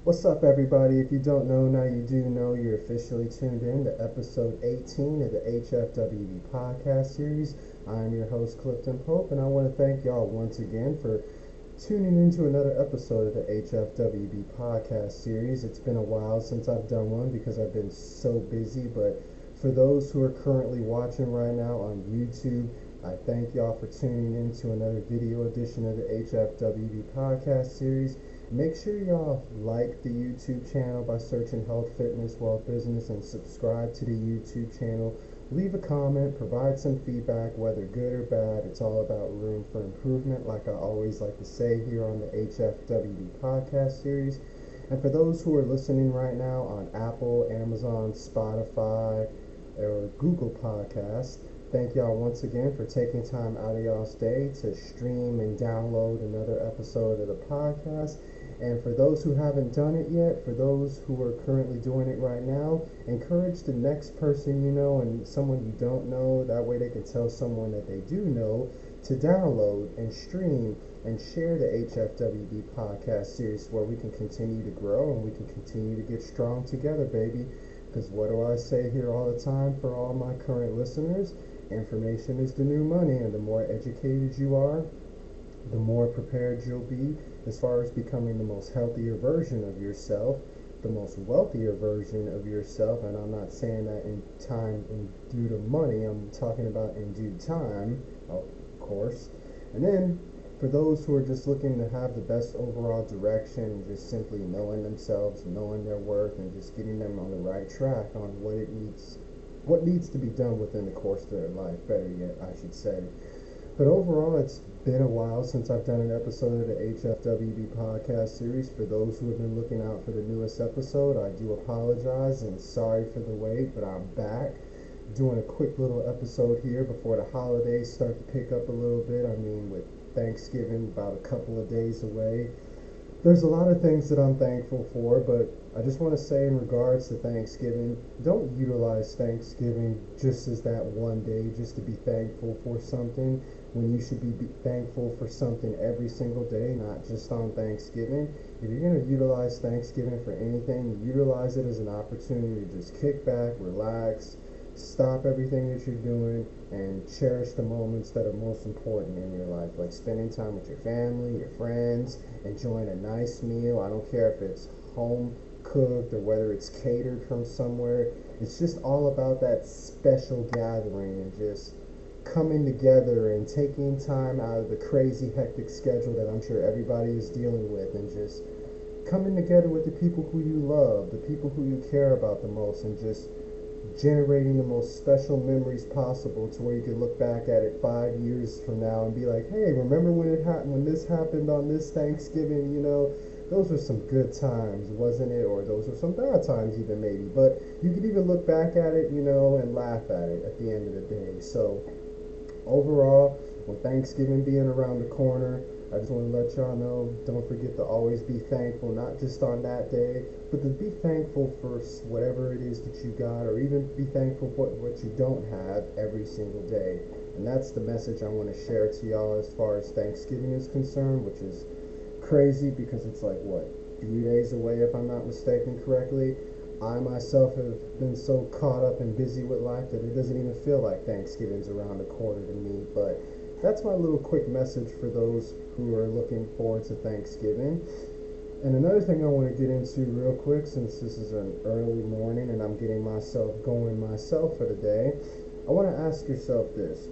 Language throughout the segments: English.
What's up, everybody? If you don't know, now you do know. You're officially tuned in to episode 18 of the Hfwb podcast series. I'm your host, Clifton Pope, and I want to thank y'all once again for tuning into another episode of the Hfwb podcast series. It's been a while since I've done one because I've been so busy, but for those who are currently watching right now on YouTube, I thank y'all for tuning in to another video edition of the Hfwb podcast series. Make sure y'all like the YouTube channel by searching Health, Fitness, Wealth, Business, and subscribe to the YouTube channel. Leave a comment, provide some feedback, whether good or bad. It's all about room for improvement, like I always like to say here on the Hfwb podcast series. And for those who are listening right now on Apple, Amazon, Spotify, or Google Podcasts, thank y'all once again for taking time out of y'all's day to stream and download another episode of the podcast. And for those who haven't done it yet, for those who are currently doing it right now, encourage the next person you know and someone you don't know. That way they can tell someone that they do know to download and stream and share the Hfwb podcast series where we can continue to grow and we can continue to get strong together, baby. Because what do I say here all the time for all my current listeners? Information is the new money, and the more educated you are, the more prepared you'll be as far as becoming the most healthier version of yourself, the most wealthier version of yourself. And I'm not saying that in time in due to money, I'm talking about in due time, of course. And then for those who are just looking to have the best overall direction and just simply knowing themselves, knowing their worth, and just getting them on the right track on what needs to be done within the course of their life, better yet, I should say. But overall, it's been a while since I've done an episode of the Hfwb podcast series. For those who have been looking out for the newest episode, I do apologize and sorry for the wait, but I'm back doing a quick little episode here before the holidays start to pick up a little bit. I mean, with Thanksgiving about a couple of days away, there's a lot of things that I'm thankful for, but I just want to say in regards to Thanksgiving, don't utilize Thanksgiving just as that one day just to be thankful for something, when you should be thankful for something every single day, not just on Thanksgiving. If you're going to utilize Thanksgiving for anything, utilize it as an opportunity to just kick back, relax, stop everything that you're doing, and cherish the moments that are most important in your life, like spending time with your family, your friends, enjoying a nice meal. I don't care if it's home cooked or whether it's catered from somewhere. It's just all about that special gathering and just coming together and taking time out of the crazy hectic schedule that I'm sure everybody is dealing with, and just coming together with the people who you love, the people who you care about the most, and just generating the most special memories possible to where you could look back at it 5 years from now and be like, hey, remember when it happened, when this happened on this Thanksgiving? Those were some good times, wasn't it? Or those were some bad times even, maybe, but you could even look back at it, and laugh at it at the end of the day. So overall, with Thanksgiving being around the corner, I just want to let y'all know, don't forget to always be thankful, not just on that day, but to be thankful for whatever it is that you got, or even be thankful for what you don't have every single day. And that's the message I want to share to y'all as far as Thanksgiving is concerned, which is crazy because it's like, what, a few days away if I'm not mistaken correctly. I myself have been so caught up and busy with life that it doesn't even feel like Thanksgiving's around the corner to me. But that's my little quick message for those who are looking forward to Thanksgiving. And another thing I want to get into real quick, since this is an early morning and I'm getting myself going myself for the day, I want to ask yourself this.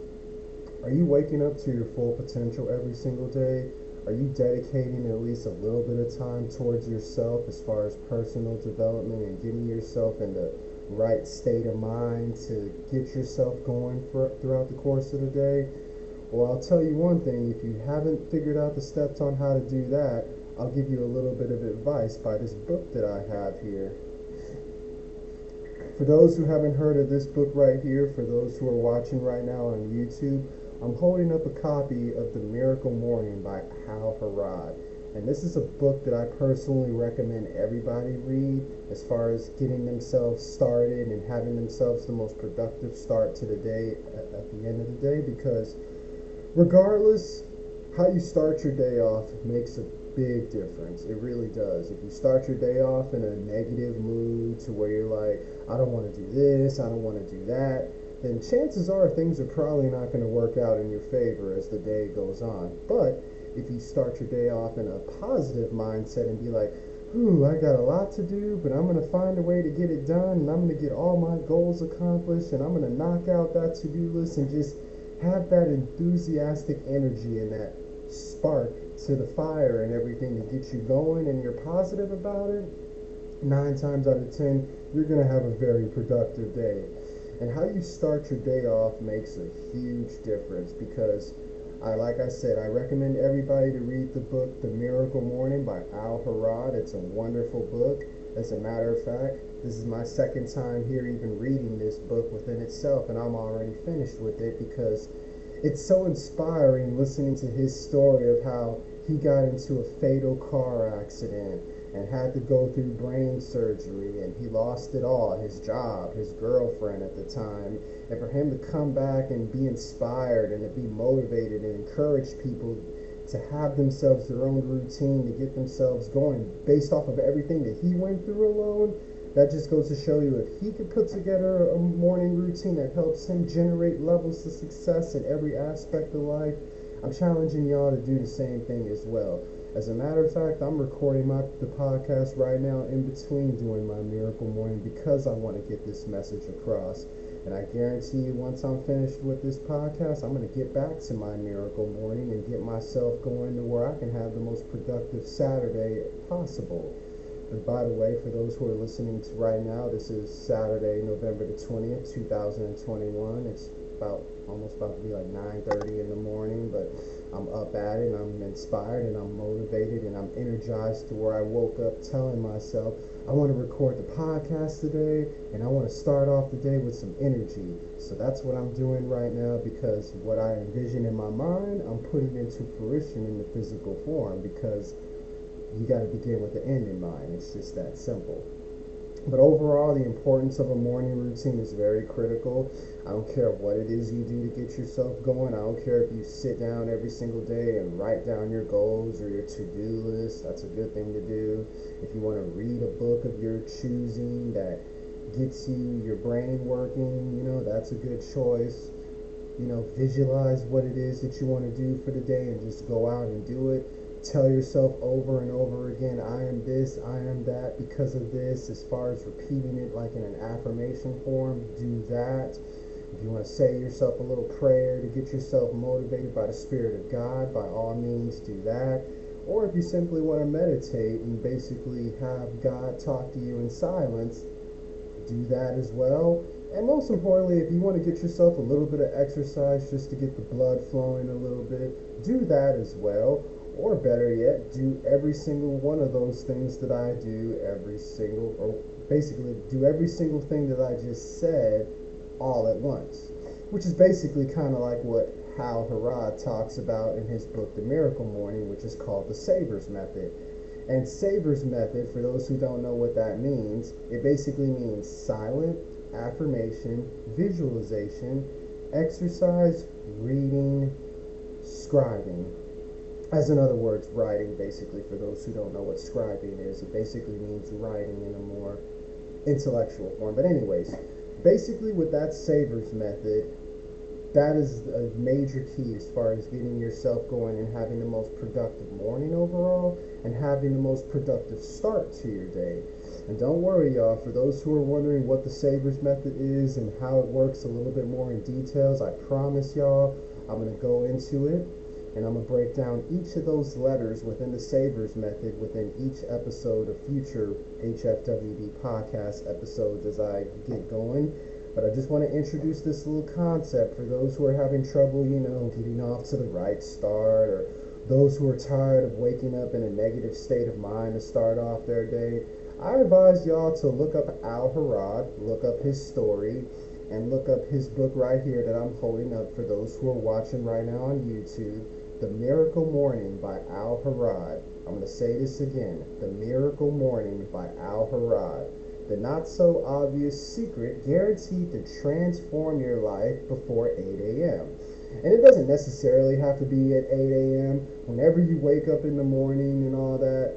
Are you waking up to your full potential every single day? Are you dedicating at least a little bit of time towards yourself as far as personal development and getting yourself in the right state of mind to get yourself going throughout the course of the day? Well, I'll tell you one thing. If you haven't figured out the steps on how to do that, I'll give you a little bit of advice by this book that I have here. For those who haven't heard of this book right here, for those who are watching right now on YouTube, I'm holding up a copy of The Miracle Morning by Hfwb. And this is a book that I personally recommend everybody read as far as getting themselves started and having themselves the most productive start to the day at the end of the day, because regardless how you start your day off makes a big difference. It really does. If you start your day off in a negative mood to where you're like, I don't want to do this, I don't want to do that, then chances are things are probably not going to work out in your favor as the day goes on. But if you start your day off in a positive mindset and be like, ooh, I got a lot to do, but I'm going to find a way to get it done, and I'm going to get all my goals accomplished, and I'm going to knock out that to-do list, and just have that enthusiastic energy and that spark to the fire and everything to get you going, and you're positive about it, 9 times out of 10, you're going to have a very productive day. And how you start your day off makes a huge difference, because like I said, I recommend everybody to read the book The Miracle Morning by Hfwb. It's a wonderful book. As a matter of fact, this is my second time here even reading this book within itself, and I'm already finished with it because it's so inspiring listening to his story of how he got into a fatal car accident and had to go through brain surgery, and he lost it all, his job, his girlfriend at the time, and for him to come back and be inspired and to be motivated and encourage people to have themselves their own routine to get themselves going based off of everything that he went through alone, that just goes to show you if he could put together a morning routine that helps him generate levels of success in every aspect of life, I'm challenging y'all to do the same thing as well. As a matter of fact, I'm recording the podcast right now in between doing my Miracle Morning because I want to get this message across. And I guarantee you, once I'm finished with this podcast, I'm going to get back to my Miracle Morning and get myself going to where I can have the most productive Saturday possible. And by the way, for those who are listening to right now, this is Saturday, November the 20th, 2021. It's almost about to be like 9:30 in the morning, but I'm up at it, and I'm inspired, and I'm motivated, and I'm energized to where I woke up telling myself, I want to record the podcast today, and I want to start off the day with some energy. So that's what I'm doing right now, because what I envision in my mind, I'm putting into fruition in the physical form, because you got to begin with the end in mind. It's just that simple. But overall, the importance of a morning routine is very critical. I don't care what it is you do to get yourself going. I don't care if you sit down every single day and write down your goals or your to-do list. That's a good thing to do. If you want to read a book of your choosing that gets your brain working, that's a good choice. Visualize what it is that you want to do for the day and just go out and do it. Tell yourself over and over again, I am this, I am that because of this. As far as repeating it like in an affirmation form, do that. If you want to say yourself a little prayer to get yourself motivated by the Spirit of God, by all means do that. Or if you simply want to meditate and basically have God talk to you in silence, do that as well. And most importantly, if you want to get yourself a little bit of exercise just to get the blood flowing a little bit, do that as well. Or better yet, do every single one of those things that I do, basically do every single thing that I just said all at once. Which is basically kind of like what Hfwb talks about in his book, The Miracle Morning, which is called the Savers Method. And Savers Method, for those who don't know what that means, it basically means silent, affirmation, visualization, exercise, reading, scribing. As in other words, writing, basically, for those who don't know what scribing is. It basically means writing in a more intellectual form. But anyways, basically with that Savers Method, that is a major key as far as getting yourself going and having the most productive morning overall and having the most productive start to your day. And don't worry, y'all, for those who are wondering what the Savers Method is and how it works a little bit more in details, I promise y'all I'm going to go into it. And I'm going to break down each of those letters within the Savers Method within each episode of future Hfwb podcast episodes as I get going. But I just want to introduce this little concept for those who are having trouble, getting off to the right start, or those who are tired of waking up in a negative state of mind to start off their day. I advise y'all to look up Hfwb, look up his story, and look up his book right here that I'm holding up for those who are watching right now on YouTube. The Miracle Morning by Hfwb. I'm going to say this again. The Miracle Morning by Hfwb. The not-so-obvious secret guaranteed to transform your life before 8 a.m. And it doesn't necessarily have to be at 8 a.m. Whenever you wake up in the morning and all that,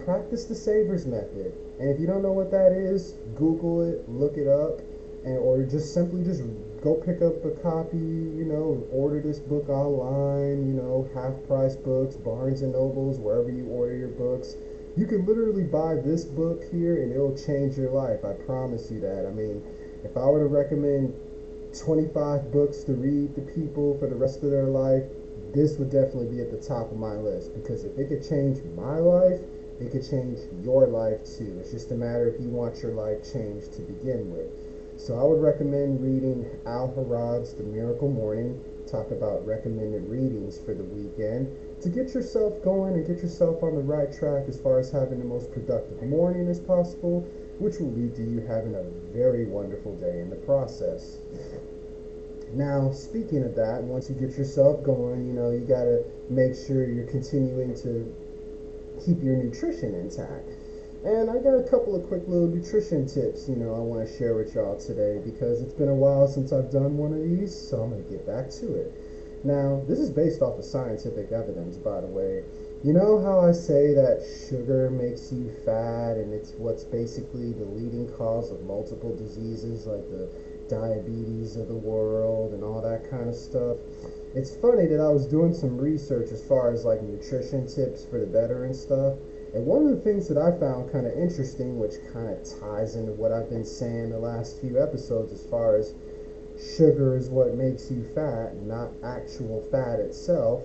practice the Savers method. And if you don't know what that is, Google it, look it up, or just simply just go pick up a copy, order this book online, half price books, Barnes and Nobles, wherever you order your books. You can literally buy this book here and it'll change your life. I promise you that. I mean, if I were to recommend 25 books to read to people for the rest of their life, this would definitely be at the top of my list, because if it could change my life, it could change your life too. It's just a matter if you want your life changed to begin with. So I would recommend reading Hfwb's The Miracle Morning, talk about recommended readings for the weekend, to get yourself going and get yourself on the right track as far as having the most productive morning as possible, which will lead to you having a very wonderful day in the process. Now, speaking of that, once you get yourself going, you got to make sure you're continuing to keep your nutrition intact. And I got a couple of quick little nutrition tips, I want to share with y'all today, because it's been a while since I've done one of these, so I'm going to get back to it. Now, this is based off of scientific evidence, by the way. You know how I say that sugar makes you fat, and it's what's basically the leading cause of multiple diseases like the diabetes of the world and all that kind of stuff? It's funny that I was doing some research as far as like nutrition tips for the better and stuff. And one of the things that I found kind of interesting, which kind of ties into what I've been saying the last few episodes as far as sugar is what makes you fat, not actual fat itself.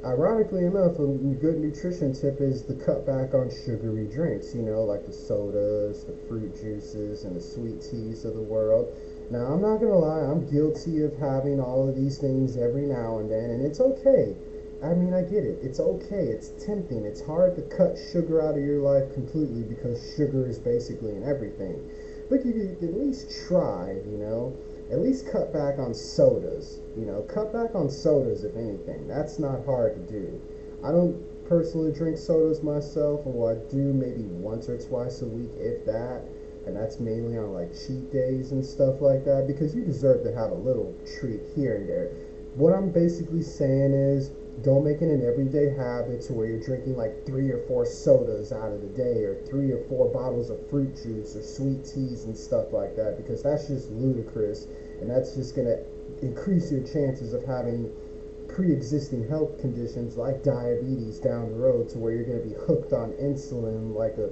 Ironically enough, a good nutrition tip is the cut back on sugary drinks, like the sodas, the fruit juices, and the sweet teas of the world. Now, I'm not going to lie, I'm guilty of having all of these things every now and then, and it's okay. I mean, I get it. It's okay. It's tempting. It's hard to cut sugar out of your life completely because sugar is basically in everything. But you can at least try, At least cut back on sodas. Cut back on sodas, if anything. That's not hard to do. I don't personally drink sodas myself, or I do maybe once or twice a week, if that. And that's mainly on like cheat days and stuff like that, because you deserve to have a little treat here and there. What I'm basically saying is, don't make it an everyday habit to where you're drinking like 3 or 4 sodas out of the day, or 3 or 4 bottles of fruit juice or sweet teas and stuff like that, because that's just ludicrous, and that's just going to increase your chances of having pre-existing health conditions like diabetes down the road, to where you're going to be hooked on insulin like a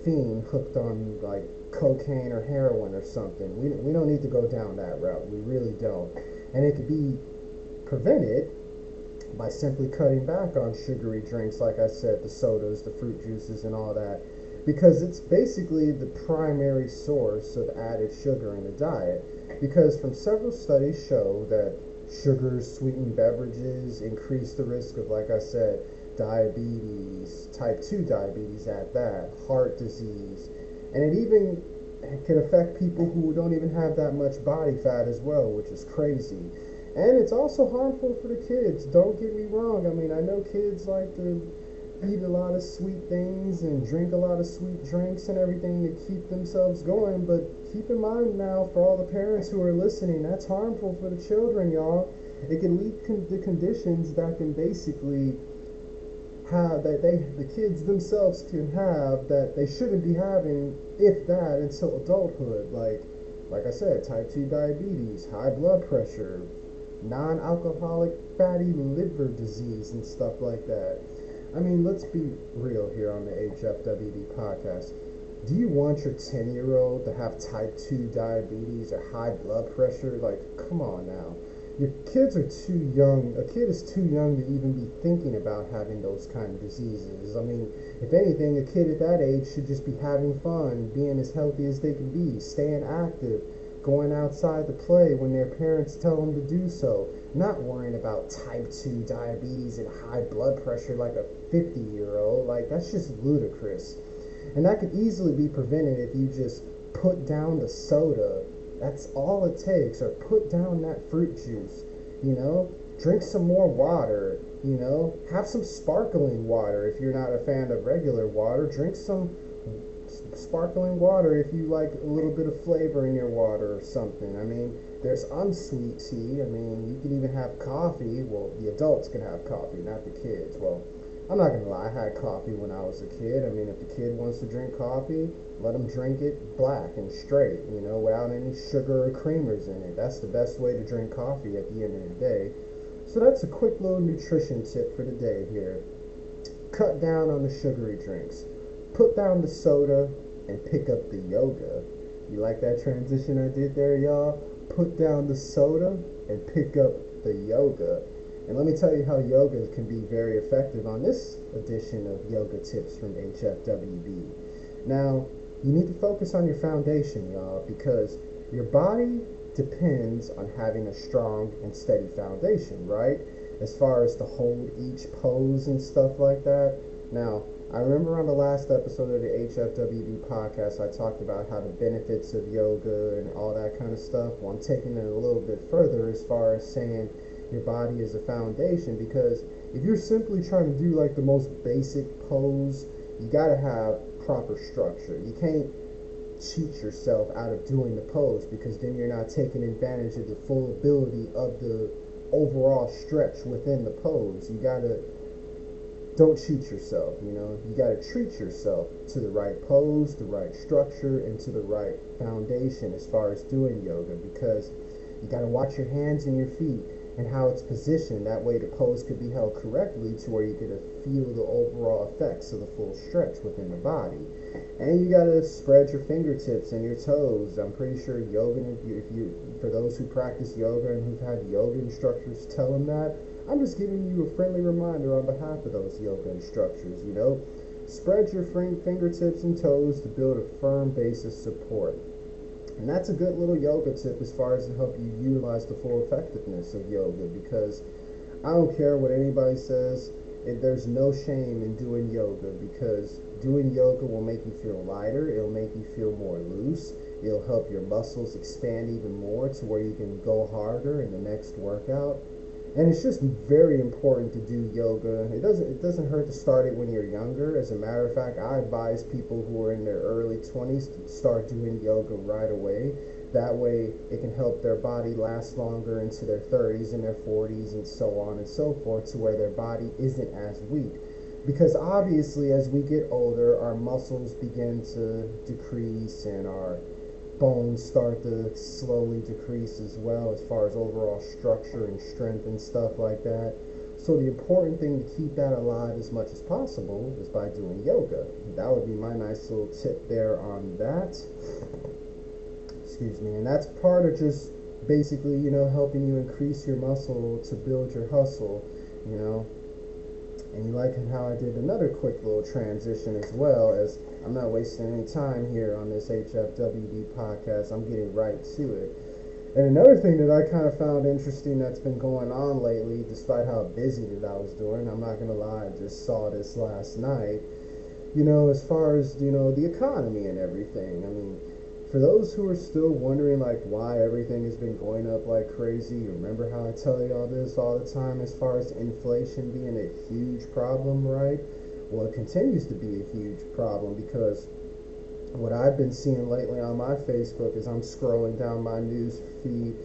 fiend, hooked on like cocaine or heroin or something. We don't need to go down that route. We really don't. And it could be prevented by simply cutting back on sugary drinks, like I said, the sodas, the fruit juices, and all that, because it's basically the primary source of added sugar in the diet. Because from several studies show that sugar-sweetened beverages increase the risk of, like I said, diabetes, type 2 diabetes at that, heart disease, and it even can affect people who don't even have that much body fat as well, which is crazy. And it's also harmful for the kids. Don't get me wrong. I mean, I know kids like to eat a lot of sweet things and drink a lot of sweet drinks and everything to keep themselves going, but keep in mind now, for all the parents who are listening, that's harmful for the children, y'all. It can lead to conditions that can basically have, that the kids themselves can have, that they shouldn't be having, if that, until adulthood. Like I said, type 2 diabetes, high blood pressure, non-alcoholic fatty liver disease, and stuff like that. I mean, let's be real here on the Hfwb podcast. Do you want your 10-year-old to have type 2 diabetes or high blood pressure? Like, come on now. Your kids are too young. A kid is too young to even be thinking about having those kind of diseases. I mean, if anything, a kid at that age should just be having fun, being as healthy as they can be, staying active, going outside to play when their parents tell them to do so, not worrying about type 2 diabetes and high blood pressure like a 50-year-old. Like, that's just ludicrous. And that could easily be prevented if you just put down the soda. That's all it takes. Or put down that fruit juice, drink some more water, have some sparkling water. If you're not a fan of regular water, drink some sparkling water if you like a little bit of flavor in your water or something. I mean, there's unsweet tea. I mean, you can even have coffee. Well, the adults can have coffee, not the kids. Well, I'm not gonna lie, I had coffee when I was a kid. I mean, if the kid wants to drink coffee, let them drink it black and straight, without any sugar or creamers in it. That's the best way to drink coffee at the end of the day. So that's a quick little nutrition tip for the day here. Cut down on the sugary drinks. Put down the soda and pick up the yoga. You like that transition I did there, y'all? Put down the soda and pick up the yoga. And let me tell you how yoga can be very effective on this edition of Yoga Tips from Hfwb. Now, you need to focus on your foundation, y'all, because your body depends on having a strong and steady foundation, right? As far as to hold each pose and stuff like that. Now, I remember on the last episode of the Hfwb podcast, I talked about how the benefits of yoga and all that kind of stuff. Well, I'm taking it a little bit further as far as saying your body is a foundation, because if you're simply trying to do like the most basic pose, you gotta have proper structure. You can't cheat yourself out of doing the pose, because then you're not taking advantage of the full ability of the overall stretch within the pose. Don't cheat yourself, you gotta treat yourself to the right pose, the right structure, and to the right foundation as far as doing yoga, because you gotta watch your hands and your feet and how it's positioned. That way the pose could be held correctly to where you get to feel the overall effects of the full stretch within the body. And you gotta spread your fingertips and your toes. I'm pretty sure yoga, for those who practice yoga and who've had yoga instructors tell them that, I'm just giving you a friendly reminder on behalf of those yoga instructors, Spread your fingertips and toes to build a firm base of support. And that's a good little yoga tip as far as to help you utilize the full effectiveness of yoga, because I don't care what anybody says, there's no shame in doing yoga, because doing yoga will make you feel lighter, it'll make you feel more loose, it'll help your muscles expand even more to where you can go harder in the next workout. And it's just very important to do yoga. It doesn't hurt to start it when you're younger. As a matter of fact, I advise people who are in their early 20s to start doing yoga right away. That way it can help their body last longer into their 30s and their 40s and so on and so forth, to where their body isn't as weak. Because obviously as we get older, our muscles begin to decrease and our bones start to slowly decrease as well, as far as overall structure and strength and stuff like that. So the important thing to keep that alive as much as possible is by doing yoga. That would be my nice little tip there on that. Excuse me. And that's part of just basically, helping you increase your muscle to build your hustle, And you like how I did another quick little transition as well, as I'm not wasting any time here on this Hfwb podcast. I'm getting right to it. And another thing that I kind of found interesting that's been going on lately, despite how busy that I was doing, I'm not going to lie, I just saw this last night, as far as, the economy and everything. I mean, for those who are still wondering why everything has been going up like crazy, you remember how I tell y'all this all the time as far as inflation being a huge problem, right? Well, it continues to be a huge problem, because what I've been seeing lately on my Facebook as I'm scrolling down my news feed,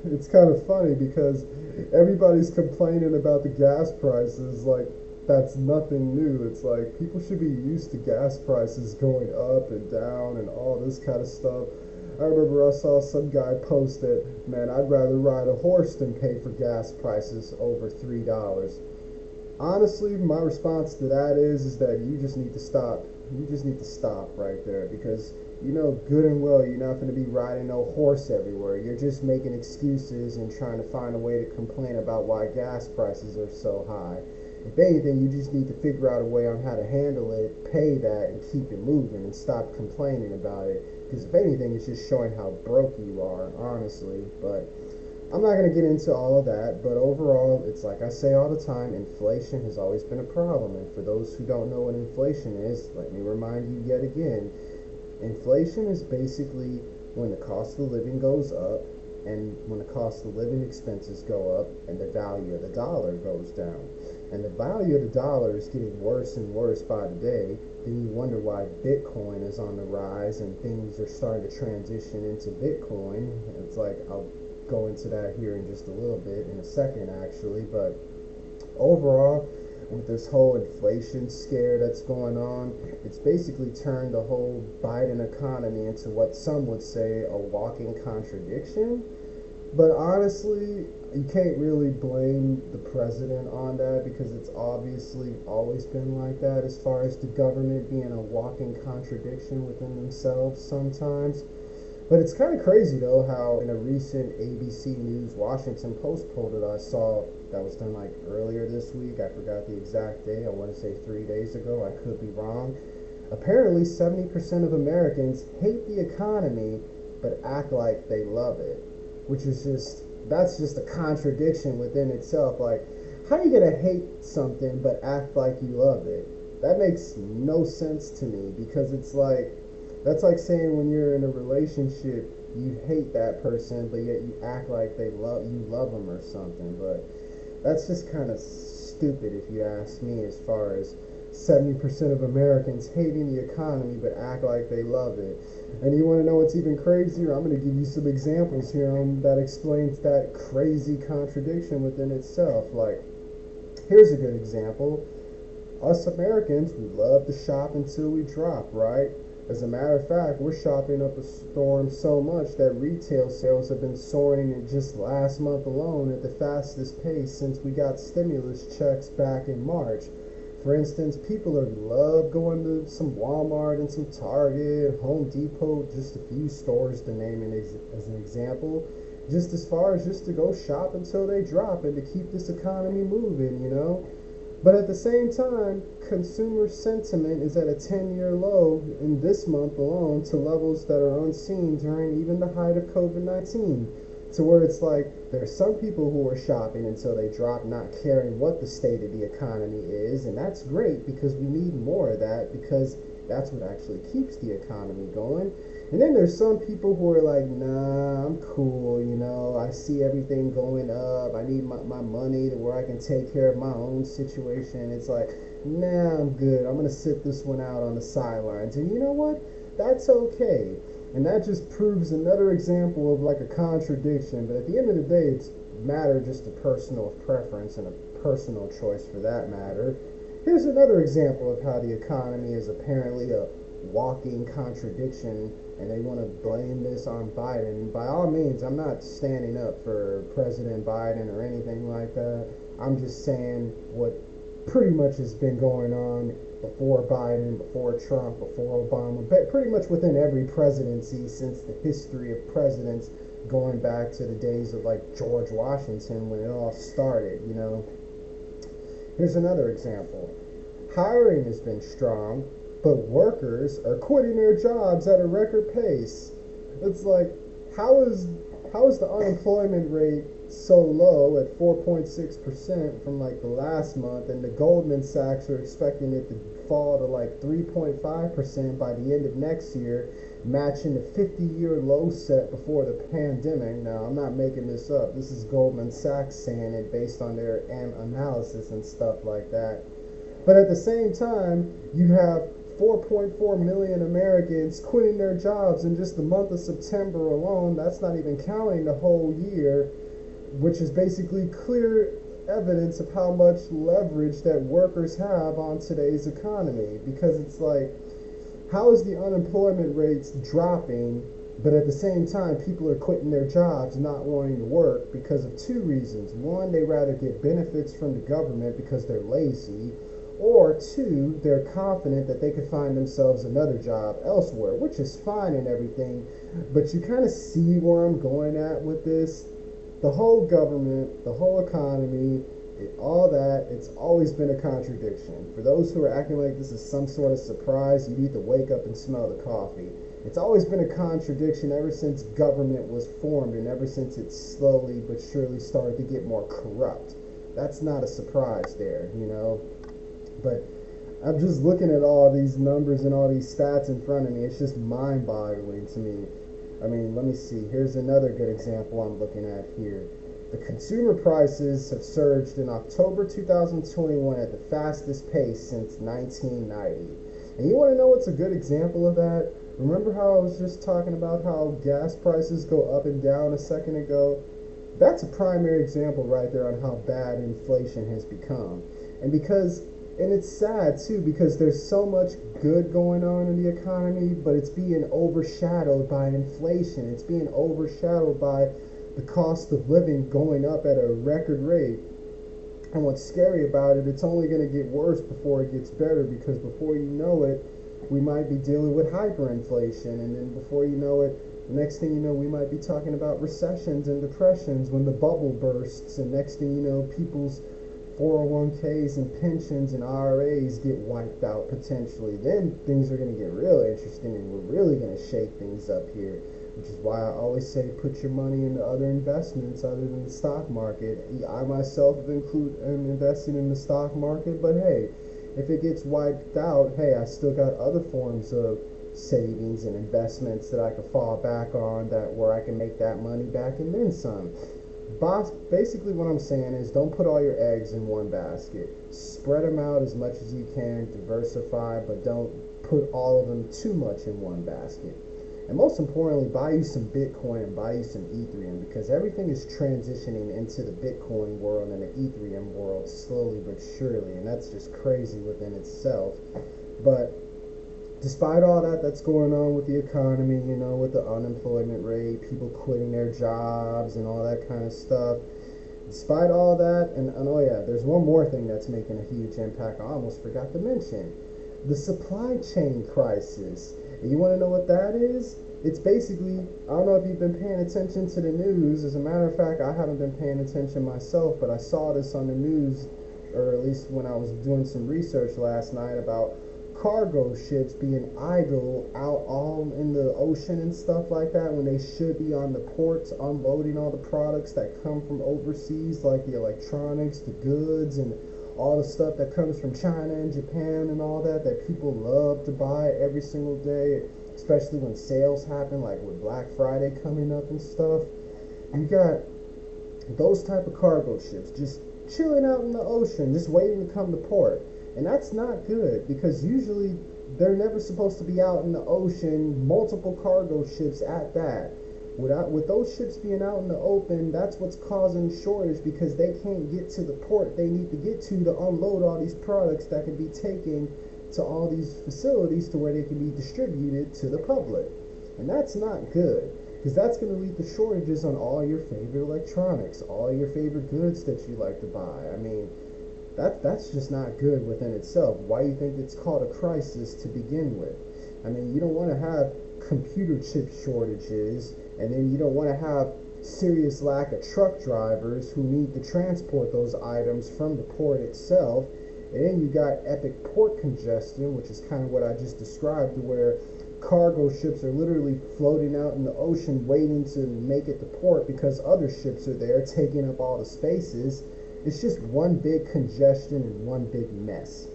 it's kind of funny because everybody's complaining about the gas prices that's nothing new. It's like people should be used to gas prices going up and down and all this kind of stuff. I remember I saw some guy post that, man, I'd rather ride a horse than pay for gas prices over $3. Honestly, my response to that is that you just need to stop. You just need to stop right there, because good and well you're not going to be riding no horse everywhere. You're just making excuses and trying to find a way to complain about why gas prices are so high. If anything, you just need to figure out a way on how to handle it, pay that, and keep it moving, and stop complaining about it. Because if anything, it's just showing how broke you are, honestly. But I'm not going to get into all of that, but overall, it's like I say all the time, inflation has always been a problem. And for those who don't know what inflation is, let me remind you yet again, inflation is basically when the cost of living goes up, and when the cost of living expenses go up, and the value of the dollar goes down. and the value of the dollar is getting worse and worse by the day, then you wonder why Bitcoin is on the rise and things are starting to transition into Bitcoin. It's like, I'll go into that here in just a little bit, in a second actually, but overall, with this whole inflation scare that's going on, it's basically turned the whole Biden economy into what some would say a walking contradiction. But honestly, you can't really blame the president on that because it's obviously always been like that as far as the government being a walking contradiction within themselves sometimes. But it's kind of crazy though how in a recent ABC News Washington Post poll that I saw that was done like earlier this week, I forgot the exact day, I want to say 3 days ago, I could be wrong. Apparently 70% of Americans hate the economy but act like they love it, which is that's just a contradiction within itself. Like, how are you gonna hate something but act like you love it? That makes no sense to me, because it's like, that's like saying when you're in a relationship, you hate that person, but yet you act like you love them or something. But that's just kind of stupid if you ask me, as far as 70% of Americans hating the economy but act like they love it. And you want to know what's even crazier? I'm going to give you some examples here that explains that crazy contradiction within itself. Like, here's a good example. Us Americans, we love to shop until we drop, right? As a matter of fact, we're shopping up a storm so much that retail sales have been soaring in just last month alone at the fastest pace since we got stimulus checks back in March. For instance, people love going to some Walmart and some Target, Home Depot, just a few stores to name as an example, just as far as just to go shop until they drop and to keep this economy moving, you know? But at the same time, consumer sentiment is at a 10-year low in this month alone, to levels that are unseen during even the height of COVID-19. To where it's like, there's some people who are shopping until they drop, not caring what the state of the economy is, and that's great because we need more of that, because that's what actually keeps the economy going. And then there's some people who are like, nah, I'm cool, you know, I see everything going up, I need my money to where I can take care of my own situation. It's like, nah, I'm good, I'm gonna sit this one out on the sidelines. And you know what? That's okay. And that just proves another example of like a contradiction. But at the end of the day, it's matter just a personal preference and a personal choice for that matter. Here's another example of how the economy is apparently a walking contradiction, and they want to blame this on Biden. By all means, I'm not standing up for President Biden or anything like that. I'm just saying what pretty much has been going on before Biden, before Trump, before Obama, but pretty much within every presidency since the history of presidents, going back to the days of like George Washington when it all started, you know. Here's another example. Hiring has been strong, but workers are quitting their jobs at a record pace. It's like, how is the unemployment rate so low at 4.6% from like the last month, and the Goldman Sachs are expecting it to fall to like 3.5% by the end of next year, matching the 50-year low set before the pandemic. Now, I'm not making this up. This is Goldman Sachs saying it based on their analysis and stuff like that. But at the same time, you have 4.4 million Americans quitting their jobs in just the month of September alone. That's not even counting the whole year, which is basically clear evidence of how much leverage that workers have on today's economy. Because it's like, how is the unemployment rates dropping, but at the same time people are quitting their jobs, not wanting to work, because of two reasons. One, they rather get benefits from the government because they're lazy, or two, they're confident that they could find themselves another job elsewhere, which is fine and everything, but you kind of see where I'm going at with this. The whole government, the whole economy, all that, it's always been a contradiction. For those who are acting like this is some sort of surprise, you need to wake up and smell the coffee. It's always been a contradiction ever since government was formed, and ever since it slowly but surely started to get more corrupt. That's not a surprise there, you know. But I'm just looking at all these numbers and all these stats in front of me. It's just mind-boggling to me. I mean, let me see. Here's another good example I'm looking at here. The consumer prices have surged in October 2021 at the fastest pace since 1990. And you want to know what's a good example of that? Remember how I was just talking about how gas prices go up and down a second ago? That's a primary example right there on how bad inflation has become. And it's sad too, because there's so much good going on in the economy, but it's being overshadowed by inflation. It's being overshadowed by the cost of living going up at a record rate. And what's scary about it, it's only going to get worse before it gets better, because before you know it, we might be dealing with hyperinflation, and then before you know it, the next thing you know, we might be talking about recessions and depressions when the bubble bursts, and next thing you know, people's 401ks and pensions and IRAs get wiped out potentially. Then things are going to get real interesting, and we're really going to shake things up here, which is why I always say put your money into other investments other than the stock market. I myself have invested in the stock market, but hey, if it gets wiped out, hey, I still got other forms of savings and investments that I could fall back on, that where I can make that money back and then some. Basically what I'm saying is, don't put all your eggs in one basket. Spread them out as much as you can, diversify, but don't put all of them too much in one basket. And most importantly, buy you some Bitcoin and buy you some Ethereum, because everything is transitioning into the Bitcoin world and the Ethereum world slowly but surely, and that's just crazy within itself. But despite all that that's going on with the economy, with the unemployment rate, people quitting their jobs and all that kind of stuff, despite all that, and oh yeah, there's one more thing that's making a huge impact I almost forgot to mention: the supply chain crisis. And you want to know what that is? It's basically, I don't know if you've been paying attention to the news. As a matter of fact, I haven't been paying attention myself, but I saw this on the news, or at least when I was doing some research last night, about cargo ships being idle out all in the ocean and stuff like that, when they should be on the ports unloading all the products that come from overseas, like the electronics, the goods, and all the stuff that comes from China and Japan and all that people love to buy every single day, especially when sales happen, like with Black Friday coming up and stuff. You got those type of cargo ships just chilling out in the ocean, just waiting to come to port. And that's not good, because usually they're never supposed to be out in the ocean, multiple cargo ships at that. With those ships being out in the open, that's what's causing shortage, because they can't get to the port they need to get to unload all these products that can be taken to all these facilities to where they can be distributed to the public. And that's not good, because that's going to lead to shortages on all your favorite electronics, all your favorite goods that you like to buy. I mean, that's just not good within itself. Why do you think it's called a crisis to begin with? I mean, you don't want to have computer chip shortages, and then you don't want to have serious lack of truck drivers who need to transport those items from the port itself. And then you got epic port congestion, which is kind of what I just described, where cargo ships are literally floating out in the ocean waiting to make it to port because other ships are there taking up all the spaces. It's just one big congestion and one big mess.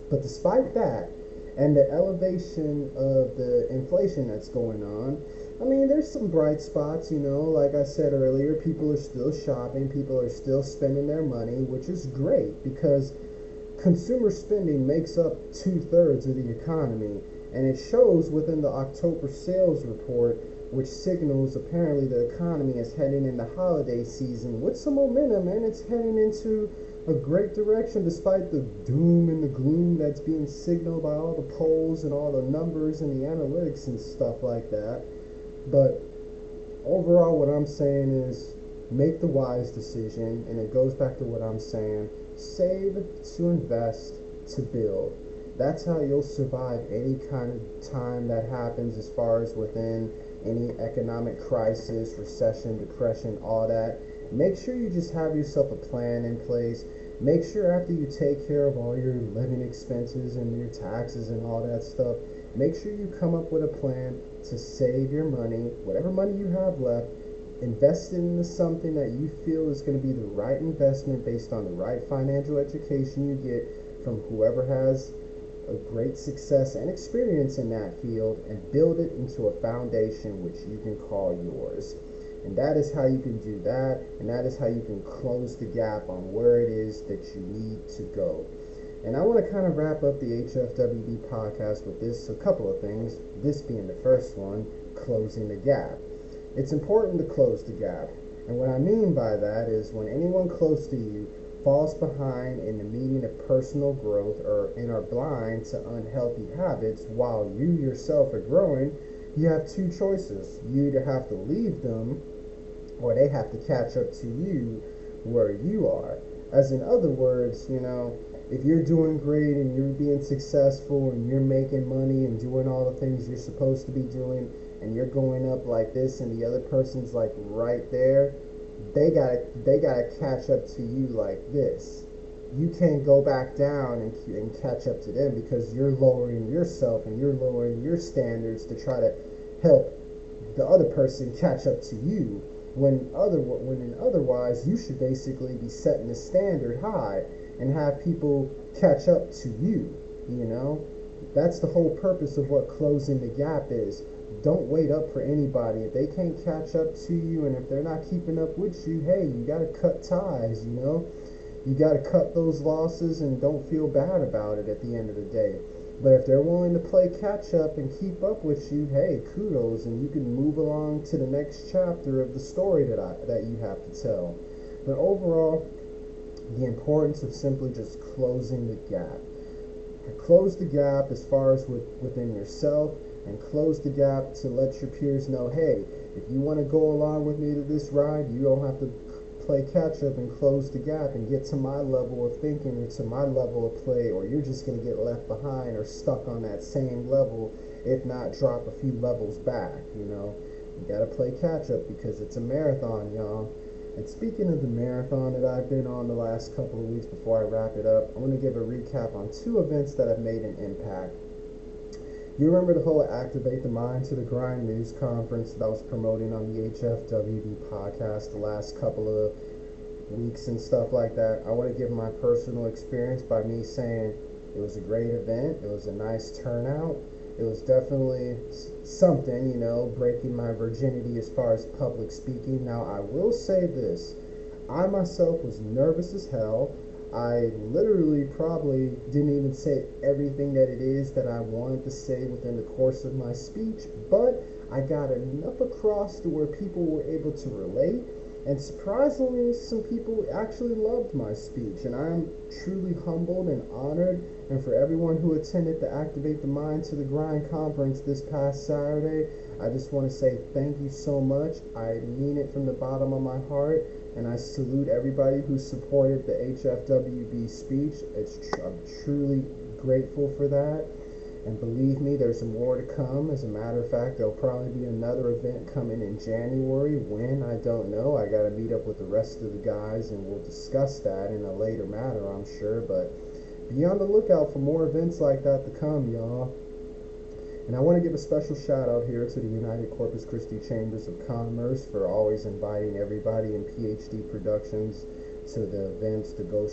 But despite that, and the elevation of the inflation that's going on, I mean, there's some bright spots, like I said earlier, people are still shopping, people are still spending their money, which is great, because consumer spending makes up 2/3 of the economy, and it shows within the October sales report, which signals apparently the economy is heading into holiday season with some momentum, and it's heading into a great direction despite the doom and the gloom that's being signaled by all the polls and all the numbers and the analytics and stuff like that. But overall, what I'm saying is, make the wise decision, and it goes back to what I'm saying: save to invest to build. That's how you'll survive any kind of time that happens, as far as within any economic crisis, recession, depression, all that. Make sure you just have yourself a plan in place. Make sure after you take care of all your living expenses and your taxes and all that stuff, make sure you come up with a plan to save your money, whatever money you have left, invest it into something that you feel is going to be the right investment based on the right financial education you get from whoever has a great success and experience in that field, and build it into a foundation which you can call yours. And that is how you can do that, and that is how you can close the gap on where it is that you need to go. And I want to kind of wrap up the Hfwb podcast with a couple of things, this being the first one, closing the gap. It's important to close the gap. And what I mean by that is when anyone close to you falls behind in the meeting of personal growth and are blind to unhealthy habits while you yourself are growing, you have two choices. You either have to leave them or they have to catch up to you where you are. As in other words, if you're doing great and you're being successful and you're making money and doing all the things you're supposed to be doing and you're going up like this and the other person's like right there, they gotta catch up to you like this. You can't go back down and catch up to them because you're lowering yourself and you're lowering your standards to try to help the other person catch up to you. When otherwise you should basically be setting the standard high and have people catch up to you. That's the whole purpose of what closing the gap is. Don't wait up for anybody. If they can't catch up to you and if they're not keeping up with you, hey, you got to cut ties. You got to cut those losses and don't feel bad about it at the end of the day. But if they're willing to play catch up and keep up with you, hey, kudos, and you can move along to the next chapter of the story that you have to tell. But overall, the importance of simply just closing the gap. Close the gap as far as within yourself, and close the gap to let your peers know, hey, if you want to go along with me to this ride, you don't have to play catch up and close the gap and get to my level of thinking or to my level of play, or you're just going to get left behind or stuck on that same level, if not drop a few levels back. You got to play catch up because it's a marathon, y'all. And speaking of the marathon that I've been on the last couple of weeks, before I wrap it up, I want to give a recap on two events that have made an impact. You remember the whole Activate the Mind to the Grind news conference that I was promoting on the Hfwb podcast the last couple of weeks and stuff like that? I want to give my personal experience by me saying it was a great event. It was a nice turnout. It was definitely something, breaking my virginity as far as public speaking. Now, I will say this. I myself was nervous as hell. I literally probably didn't even say everything that it is that I wanted to say within the course of my speech, but I got enough across to where people were able to relate, and surprisingly, some people actually loved my speech, and I am truly humbled and honored. And for everyone who attended the Activate the Mind to the Grind conference this past Saturday, I just want to say thank you so much. I mean it from the bottom of my heart. And I salute everybody who supported the Hfwb speech. I'm truly grateful for that. And believe me, there's more to come. As a matter of fact, there'll probably be another event coming in January. When, I don't know. I got to meet up with the rest of the guys, and we'll discuss that in a later matter, I'm sure. But be on the lookout for more events like that to come, y'all. And I want to give a special shout out here to the United Corpus Christi Chambers of Commerce for always inviting everybody in PhD Productions to the events to go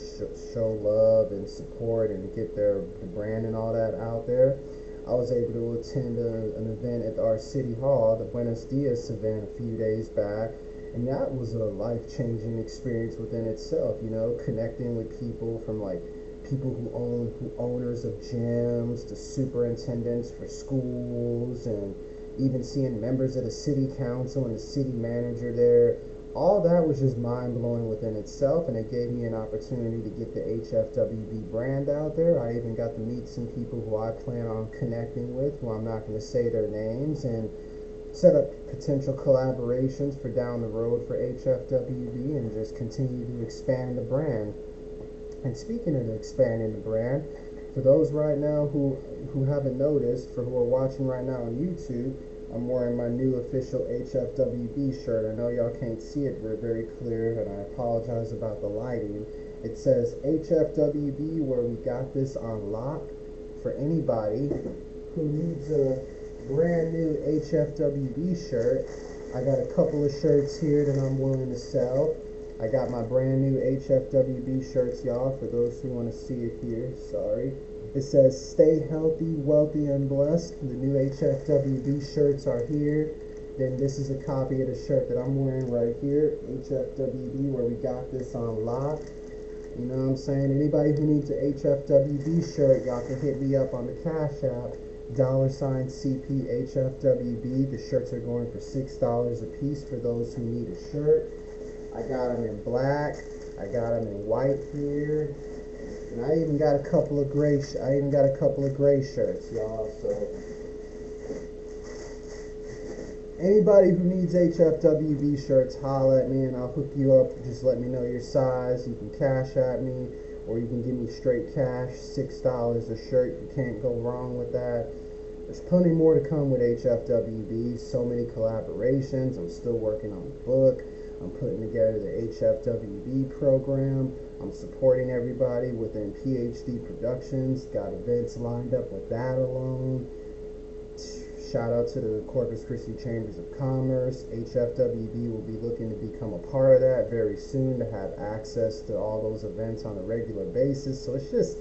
show love and support and get the brand and all that out there. I was able to attend an event at our City Hall, the Buenos event a few days back, and that was a life-changing experience within itself, connecting with people from people who owners of gyms to superintendents for schools, and even seeing members of the city council and the city manager there. All that was just mind-blowing within itself, and it gave me an opportunity to get the Hfwb brand out there. I even got to meet some people who I plan on connecting with, who I'm not going to say their names, and set up potential collaborations for down the road for Hfwb, and just continue to expand the brand. And speaking of expanding the brand, for those right now who haven't noticed, for who are watching right now on YouTube, I'm wearing my new official Hfwb shirt. I know y'all can't see it very clear, and I apologize about the lighting. It says Hfwb, where we got this on lock. For anybody who needs a brand new Hfwb shirt, I got a couple of shirts here that I'm willing to sell. I got my brand new Hfwb shirts, y'all, for those who want to see it here. Sorry. It says, stay healthy, wealthy, and blessed. The new Hfwb shirts are here. Then this is a copy of the shirt that I'm wearing right here, Hfwb, where we got this on lock. You know what I'm saying? Anybody who needs a Hfwb shirt, y'all can hit me up on the Cash App, $CPHFWB. The shirts are going for $6 a piece for those who need a shirt. I got them in black. I got them in white here. And I even got a couple of gray shirts, y'all. So anybody who needs Hfwb shirts, holla at me and I'll hook you up. Just let me know your size. You can cash at me, or you can give me straight cash, $6 a shirt. You can't go wrong with that. There's plenty more to come with Hfwb. So many collaborations. I'm still working on the book. I'm putting together the Hfwb program. I'm supporting everybody within PhD Productions. Got events lined up with that alone. Shout out to the Corpus Christi Chambers of Commerce. Hfwb will be looking to become a part of that very soon, to have access to all those events on a regular basis. So it's just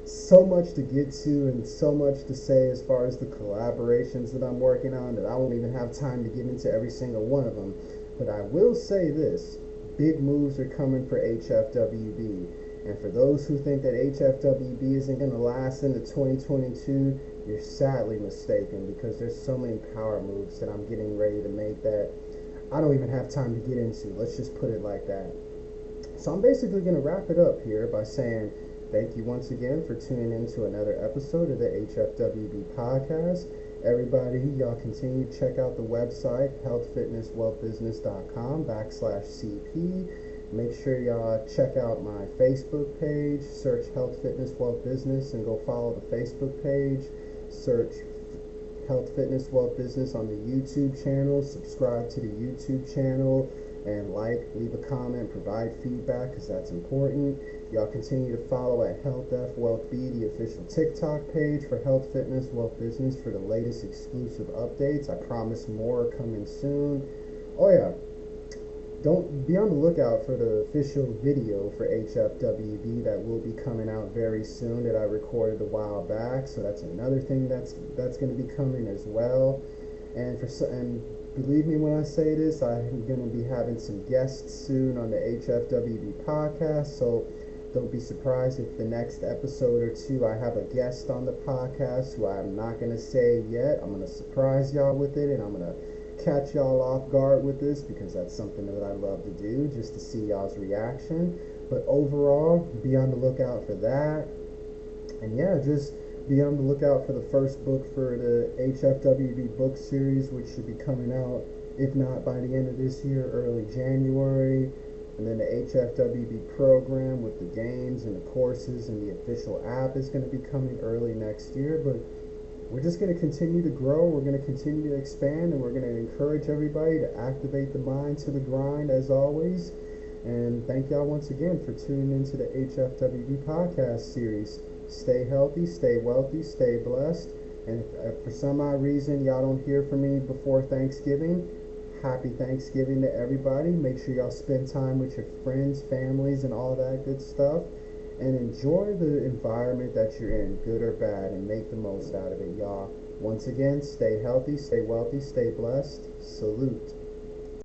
so much to get to and so much to say as far as the collaborations that I'm working on, that I won't even have time to get into every single one of them. But I will say this, big moves are coming for Hfwb. And for those who think that Hfwb isn't going to last into 2022, you're sadly mistaken, because there's so many power moves that I'm getting ready to make that I don't even have time to get into. Let's just put it like that. So I'm basically going to wrap it up here by saying thank you once again for tuning in to another episode of the Hfwb podcast. Everybody, y'all continue to check out the website, healthfitnesswealthbusiness.com/CP. Make sure y'all check out my Facebook page. Search Health Fitness Wealth Business and go follow the Facebook page. Search Health Fitness Wealth Business on the YouTube channel. Subscribe to the YouTube channel and leave a comment, provide feedback, because that's important. Y'all continue to follow at Hfwb, the official TikTok page for Health Fitness Wealth Business, for the latest exclusive updates. I promise more are coming soon. Oh yeah, don't be on the lookout for the official video for Hfwb that will be coming out very soon, that I recorded a while back. So that's another thing that's going to be coming as well. And believe me when I say this, I'm going to be having some guests soon on the Hfwb podcast. So don't be surprised if the next episode or two I have a guest on the podcast who I'm not going to say yet. I'm going to surprise y'all with it, and I'm going to catch y'all off guard with this, because that's something that I love to do, just to see y'all's reaction. But overall, be on the lookout for that. And yeah, just be on the lookout for the first book for the Hfwb book series, which should be coming out, if not by the end of this year, early January. And then the Hfwb program with the games and the courses and the official app is going to be coming early next year. But we're just going to continue to grow, we're going to continue to expand, and we're going to encourage everybody to activate the mind to the grind as always. And thank y'all once again for tuning into the Hfwb podcast series. Stay healthy, stay wealthy, stay blessed. And if for some odd reason y'all don't hear from me before Thanksgiving, happy Thanksgiving to everybody. Make sure y'all spend time with your friends, families, and all that good stuff. And enjoy the environment that you're in, good or bad, and make the most out of it, y'all. Once again, stay healthy, stay wealthy, stay blessed. Salute.